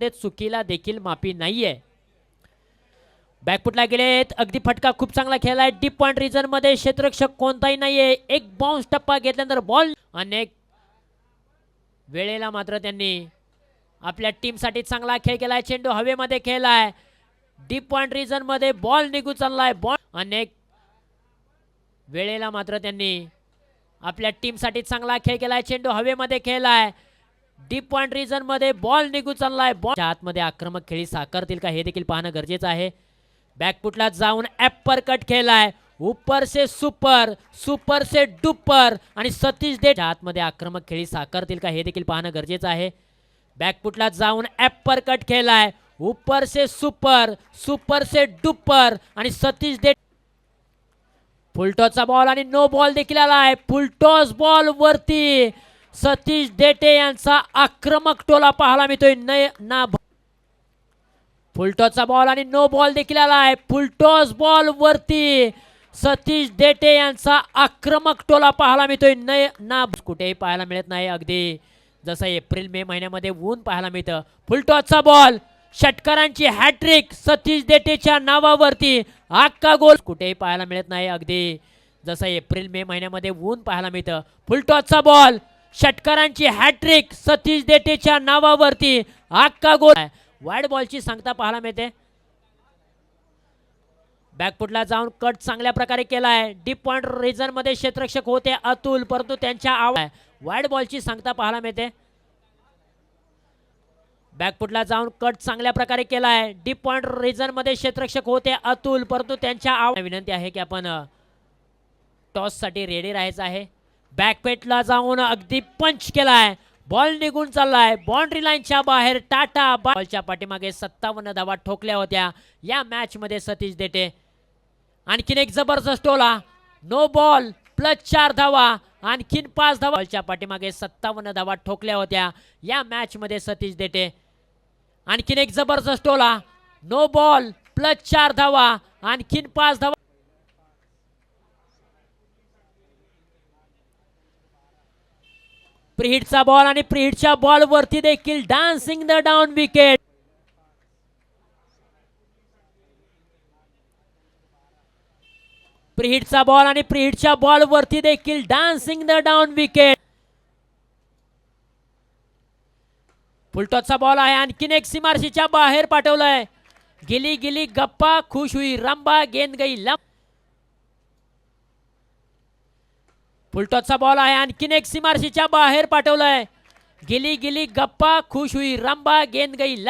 ते चुकीला देखील माफी नाहीये. बॅकफुटला गेलेत, अगदी फटका खूप चांगला खेळलाय. डीप पॉइंट रिजन मध्ये क्षेत्ररक्षक कोणताही नाहीये. एक बाउन्स टप्पा घेतल्यानंतर बॉल अनेक वेळेला मात्र त्यांनी आपल्या टीमसाठी चांगला खेळ केलाय. चेंडू हवेमध्ये खेळलाय. डीप पॉइंट रिजन मध्ये बॉल निघून चाललाय. बॉल अनेक वेळेला मात्र त्यांनी आपल्या टीमसाठी चांगला खेळ केलाय. चेंडू हवेमध्ये खेळलाय. डीप पॉइंट रिजन मध्ये बॉल निघून चाललाय. बॉल आतमध्ये आक्रमक खेळी साकारतील का हे देखील पाहणं गरजेचं आहे. बॅकफुटला जाऊन ॲपर कट खेळलाय. ऊपर से सुपर, सुपर से डुपर आणि सतीश दे आतमध्ये आक्रमक खेळी साकारतील का हे देखील पाहणं गरजेचं आहे. बॅकफुटला जाऊन ॲपर कट खेळलाय. ऊपर से सुपर, सुपर से डुपर आणि सतीश दे फुलटॉसचा बॉल आणि नो बॉल देखील आलाय. फुलटॉस बॉल वरती सतीश देटे यांचा आक्रमक टोला पाहायला मिळतोय. ना फुलटॉसचा बॉल आणि नो बॉल देखील आलाय. फुलटॉस बॉल वरती सतीश देटे यांचा आक्रमक टोला पाहायला मिळतोय. ना कुठेही पाहायला मिळत नाही. अगदी जसं एप्रिल मे महिन्यामध्ये ऊन पाहायला मिळतं. फुलटॉसचा बॉल, षटकारांची हॅट्रिक सतीश देटेच्या नावावरती. अख्खा गोल कुठेही पाहायला मिळत नाही. अगदी जसं एप्रिल मे महिन्यामध्ये ऊन पाहायला मिळतं. फुलटॉसचा बॉल, षटकारांची हॅट्रिक सतीश देटेच्या नावावरती. अख्खा गोल. वाईड बॉलची सांगता पाहायला मिळते. बॅकफुटला जाऊन कट चांगल्या प्रकारे केलाय. डीप पॉइंट रिजन मध्ये क्षेत्ररक्षक होते अतुल, परंतु त्यांच्या वाईड बॉलची सांगता पाहायला मिळते. बॅकफुटला जाऊन कट चांगल्या प्रकारे केलाय. डीप पॉइंट रिजन मध्ये क्षेत्ररक्षक होते अतुल, परंतु त्यांच्या विनंती आहे की आपण टॉस साठी रेडी राहायचं आहे. बॅकफुटला जाऊन अगदी पंच केलाय. बॉल निघून चाललाय बाउंड्री लाईनच्या बाहेर. टाटा बॉलच्या पाठीमागे 57 धावा ठोकल्या होत्या या मॅच मध्ये सतीश देटे. आणखीन एक जबरदस्त टोला. नो बॉल प्लस 4 धावा. आणखीन 5 धावा. बॉलच्या पाठीमागे 57 धावा ठोकल्या होत्या या मॅच मध्ये सतीश देटे. आणखीन एक जबरदस्त टोला. नो बॉल प्लस 4 धावा. आणखीन 5 धावा. प्रीहिटचा बॉल आणि प्रीहिटच्या बॉल वरती देखील डान्सिंग द डाऊन विकेट. प्रीहिटचा बॉल आणि प्रीहिटच्या बॉल वरती देखील डान्सिंग द डाऊन विकेट. फुलटॉसचा बॉल आहे. आणखीन एक सीमारशीच्या बाहेर पाठवलाय. गिली गिली गप्पा खुश हुई रंबा, गेंद गई लंब. फुलटॉसचा बॉल आहे. आणखीन एक सीमारशीच्या बाहेर पाठवलाय. गिली गिली गप्पा खुश हुई रंबा, गेंद गई लंब.